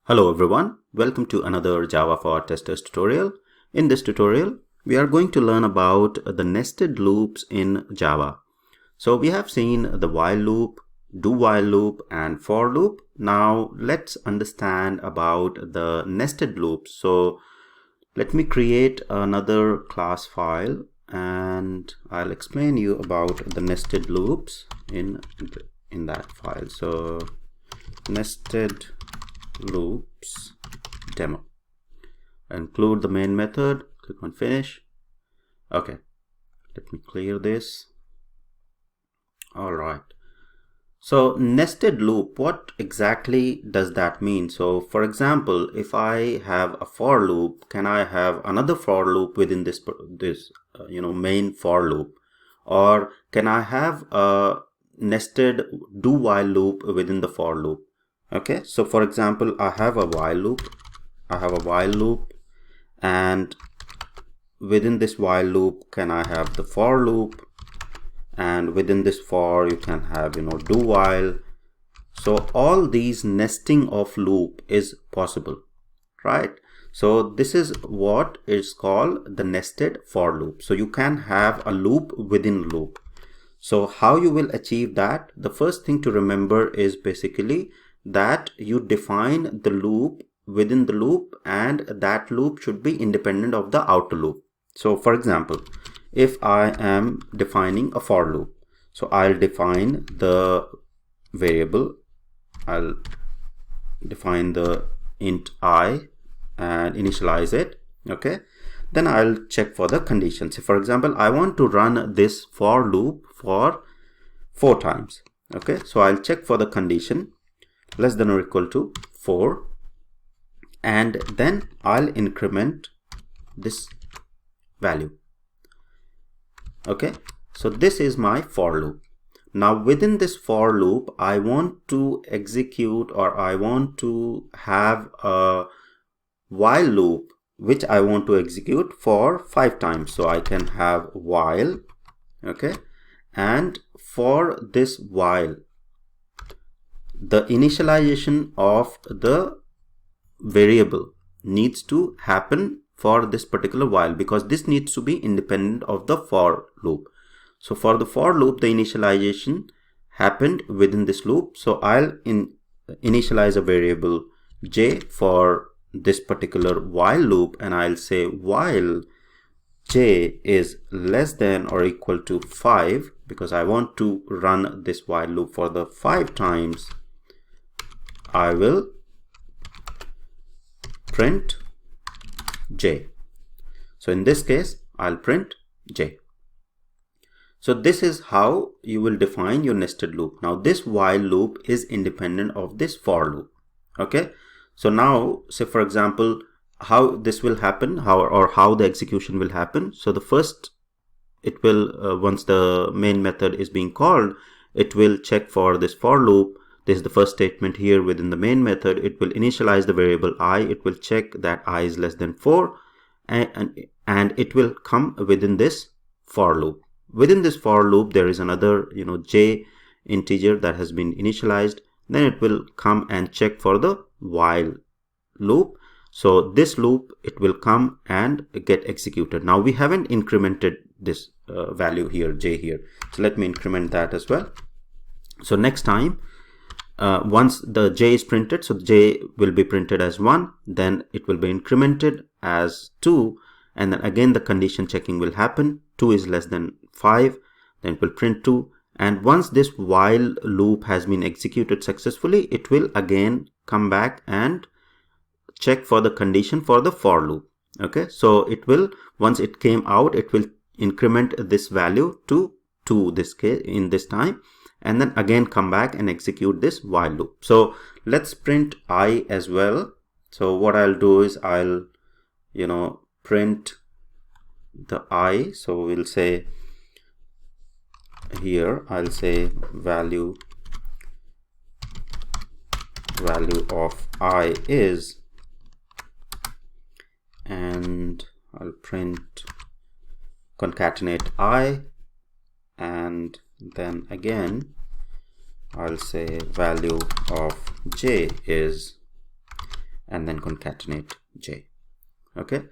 Hello everyone, welcome to another Java for Testers tutorial. In this tutorial, we are going to learn about the nested loops in Java. So we have seen the while loop, do while loop and for loop. Now let's understand about the nested loops. So let me create another class file and I'll explain you about the nested loops in that file. So nested loops demo. Include the main method, click on finish. Okay, let me clear this. All right, so nested loop, what exactly does that mean? So for example, if I have a for loop, can I have another for loop within this main for loop, or can I have a nested do while loop within the for loop? Okay, so for example, I have a while loop, and within this while loop, can I have the for loop, and within this for you can have do while. So all these nesting of loop is possible, right? So this is what is called the nested for loop. So you can have a loop within loop. So how you will achieve that? The first thing to remember is basically that you define the loop within the loop, and that loop should be independent of the outer loop. So for example, if I am defining a for loop, so I'll define the variable, I'll define the int I and initialize it. Okay, then I'll check for the conditions. For example, I want to run this for loop for 4 times. Okay, so I'll check for the condition less than or equal to 4, and then I'll increment this value. Okay, so this is my for loop. Now within this for loop, I want to execute, or I want to have a while loop which I want to execute for 5 times. So I can have while, okay, and for this while, the initialization of the variable needs to happen for this particular while, because this needs to be independent of the for loop. So for the for loop, the initialization happened within this loop. So I'll initialize a variable j for this particular while loop, and I'll say while j is less than or equal to 5, because I want to run this while loop for the 5 times, I will print j. So in this case, I'll print j. So this is how you will define your nested loop. Now this while loop is independent of this for loop. Okay, so now say for example, how this will happen, how the execution will happen. So the first, it will once the main method is being called, it will check for this for loop. This is the first statement here within the main method. It will initialize the variable I. It will check that I is less than 4, and it will come within this for loop. Within this for loop, there is another j integer that has been initialized. Then it will come and check for the while loop. So this loop, it will come and get executed. Now we haven't incremented this value here, j here. So let me increment that as well. So next time, once the j is printed, so j will be printed as 1, then it will be incremented as 2, and then again the condition checking will happen. 2 is less than 5, then it will print 2, and once this while loop has been executed successfully, it will again come back and check for the condition for the for loop. Okay, so it will, once it came out, it will increment this value to 2 this case in this time, and then again come back and execute this while loop. So let's print I as well. So what I'll do is I'll print the I. So we'll say here, I'll say value of I is, and I'll print concatenate I, and then again I'll say value of j is, and then concatenate j. Okay,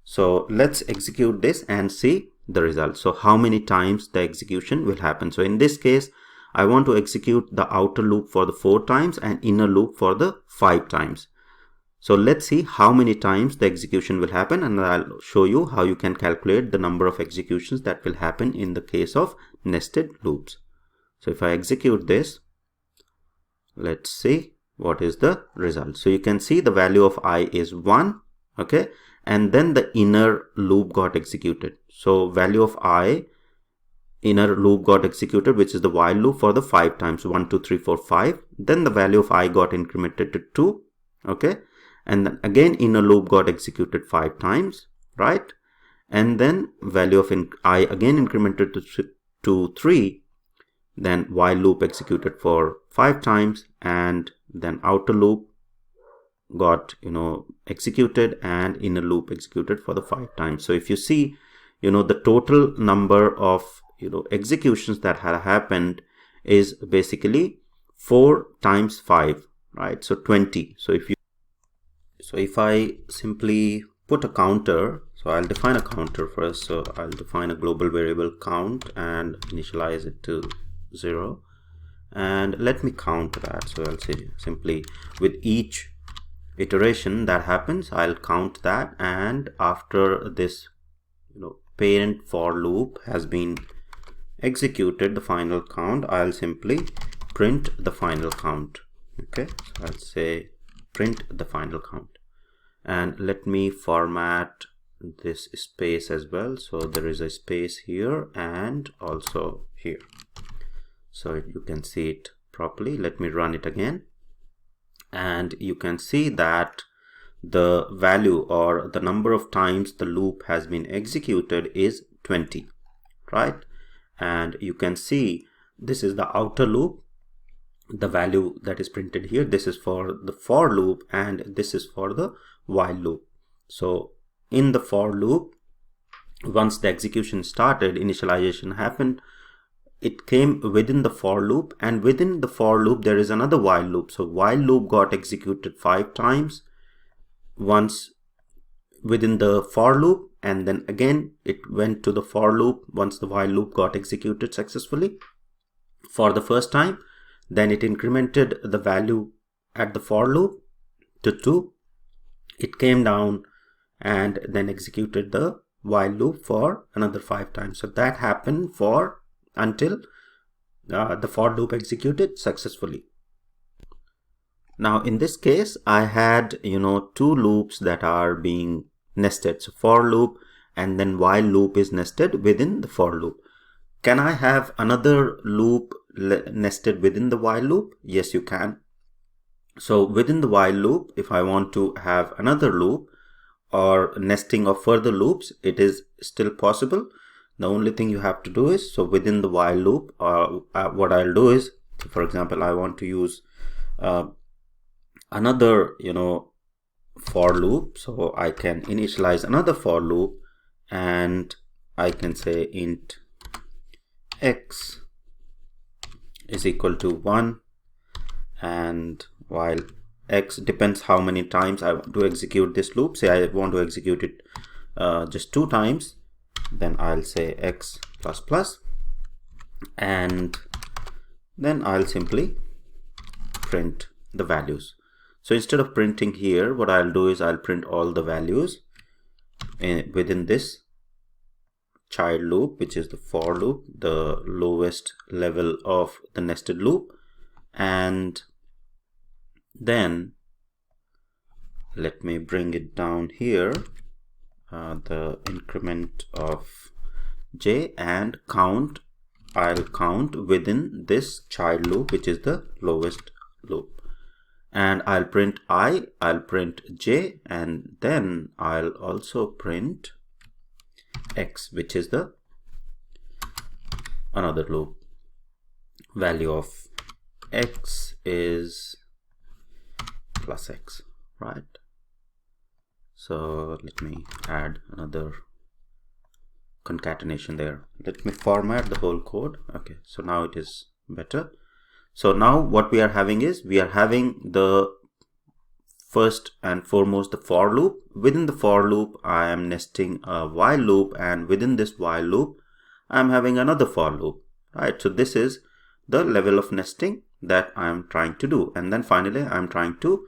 so let's execute this and see the result. So how many times the execution will happen? So in this case, I want to execute the outer loop for the 4 times and inner loop for the 5 times. So let's see how many times the execution will happen, and I'll show you how you can calculate the number of executions that will happen in the case of nested loops. So if I execute this, let's see what is the result. So you can see the value of I is 1, okay, and then the inner loop got executed. So value of I, inner loop got executed, which is the while loop, for the 5 times, 1 2 3 4 5. Then the value of I got incremented to 2, okay, and then again inner loop got executed 5 times, right? And then value of I again incremented to 3, then while loop executed for 5 times, and then outer loop got executed and inner loop executed for the 5 times. So if you see the total number of executions that had happened is basically 4 times 5, right? So 20. So if I simply put a counter, so I'll define a counter first. So I'll define a global variable count and initialize it to 0, and let me count that. So I'll say simply with each iteration that happens, I'll count that, and after this parent for loop has been executed, the final count, I'll simply print the final count. Okay, so I'll say print the final count, and let me format this space as well. So there is a space here and also here, so you can see it properly. Let me run it again, and you can see that the value or the number of times the loop has been executed is 20, right? And you can see this is the outer loop, the value that is printed here. This is for the for loop and this is for the while loop. So in the for loop, once the execution started, initialization happened, it came within the for loop, and within the for loop there is another while loop. So while loop got executed 5 times, once within the for loop, and then again it went to the for loop once the while loop got executed successfully for the first time. Then it incremented the value at the for loop to 2. It came down and then executed the while loop for another 5 times. So that happened for until the for loop executed successfully. Now in this case, I had 2 loops that are being nested. So for loop and then while loop is nested within the for loop. Can I have another loop nested within the while loop? Yes, you can. So within the while loop, if I want to have another loop or nesting of further loops, it is still possible. The only thing you have to do is, so within the while loop, what I'll do is, for example, I want to use another for loop. So I can initialize another for loop, and I can say int x is equal to 1, and while x depends how many times I want to execute this loop. Say I want to execute it just 2 times, then I'll say x plus plus, and then I'll simply print the values. So instead of printing here, what I'll do is I'll print all the values within this child loop, which is the for loop, the lowest level of the nested loop. And then let me bring it down here, the increment of j, and count. I'll count within this child loop, which is the lowest loop, and I'll print I, I'll print j, and then I'll also print x, which is the another loop. Value of x is plus x, right? So let me add another concatenation there. Let me format the whole code. Okay, so now it is better. So now what we are having is, we are having the first and foremost the for loop. Within the for loop, I am nesting a while loop, and within this while loop, I'm having another for loop, right? So this is the level of nesting that I'm trying to do. And then finally, I'm trying to,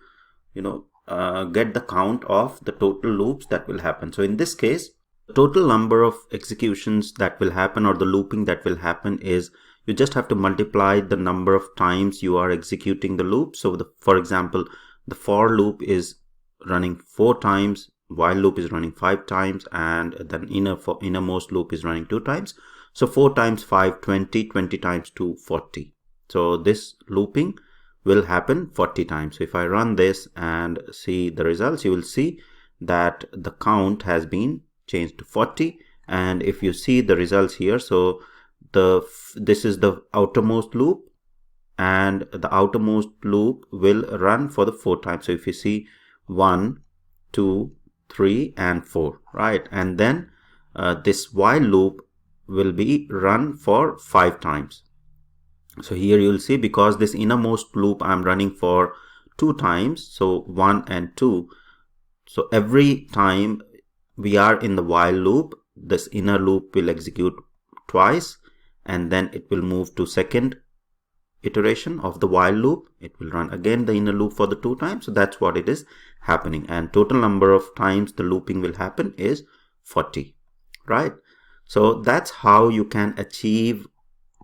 get the count of the total loops that will happen. So in this case, the total number of executions that will happen, or the looping that will happen, is you just have to multiply the number of times you are executing the loop. So for example, the for loop is running 4 times, while loop is running 5 times, and then innermost loop is running 2 times. So 4 times 5, 20, 20 times 2, 40. So this looping will happen 40 times. So if I run this and see the results, you will see that the count has been changed to 40. And if you see the results here, so this is the outermost loop, and the outermost loop will run for the 4 times. So if you see 1, 2, 3 and 4, right? And then this while loop will be run for 5 times. So here you'll see, because this innermost loop I'm running for 2 times, so 1 and 2. So every time we are in the while loop, this inner loop will execute twice, and then it will move to second iteration of the while loop. It will run again the inner loop for the 2 times. So that's what it is happening, and total number of times the looping will happen is 40, right? So that's how you can achieve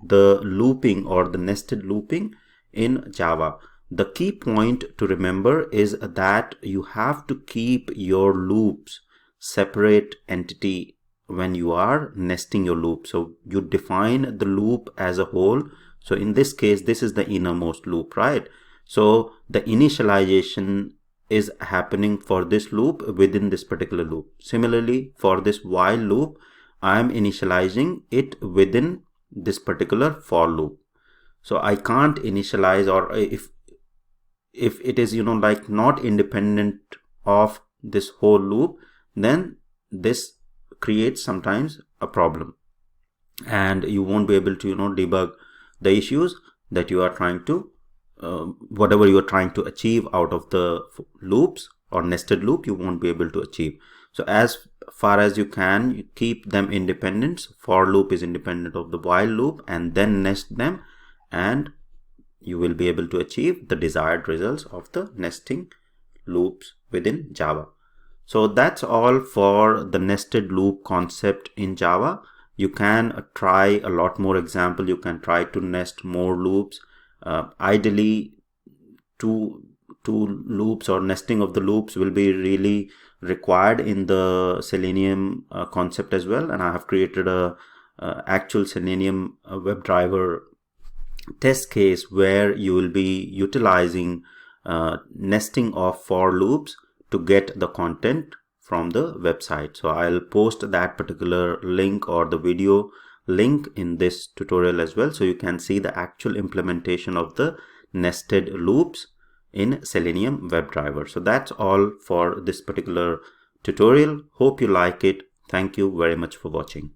the looping or the nested looping in Java. The key point to remember is that you have to keep your loops separate entity when you are nesting your loop. So you define the loop as a whole. So in this case, this is the innermost loop, right? So the initialization is happening for this loop within this particular loop. Similarly, for this while loop, I am initializing it within this particular for loop. So I can't initialize, or if it is like not independent of this whole loop, then this creates sometimes a problem, and you won't be able to debug the issues that you are trying to whatever you are trying to achieve out of the loops or nested loop, you won't be able to achieve. So as far as you can, you keep them independent. For loop is independent of the while loop, and then nest them, and you will be able to achieve the desired results of the nesting loops within Java. So that's all for the nested loop concept in Java. You can try a lot more example. You can try to nest more loops. Ideally, two loops or nesting of the loops will be really required in the Selenium concept as well. And I have created a actual Selenium WebDriver test case where you will be utilizing nesting of for loops to get the content from the website. So I'll post that particular link or the video link in this tutorial as well, so you can see the actual implementation of the nested loops in Selenium WebDriver. So that's all for this particular tutorial. Hope you like it. Thank you very much for watching.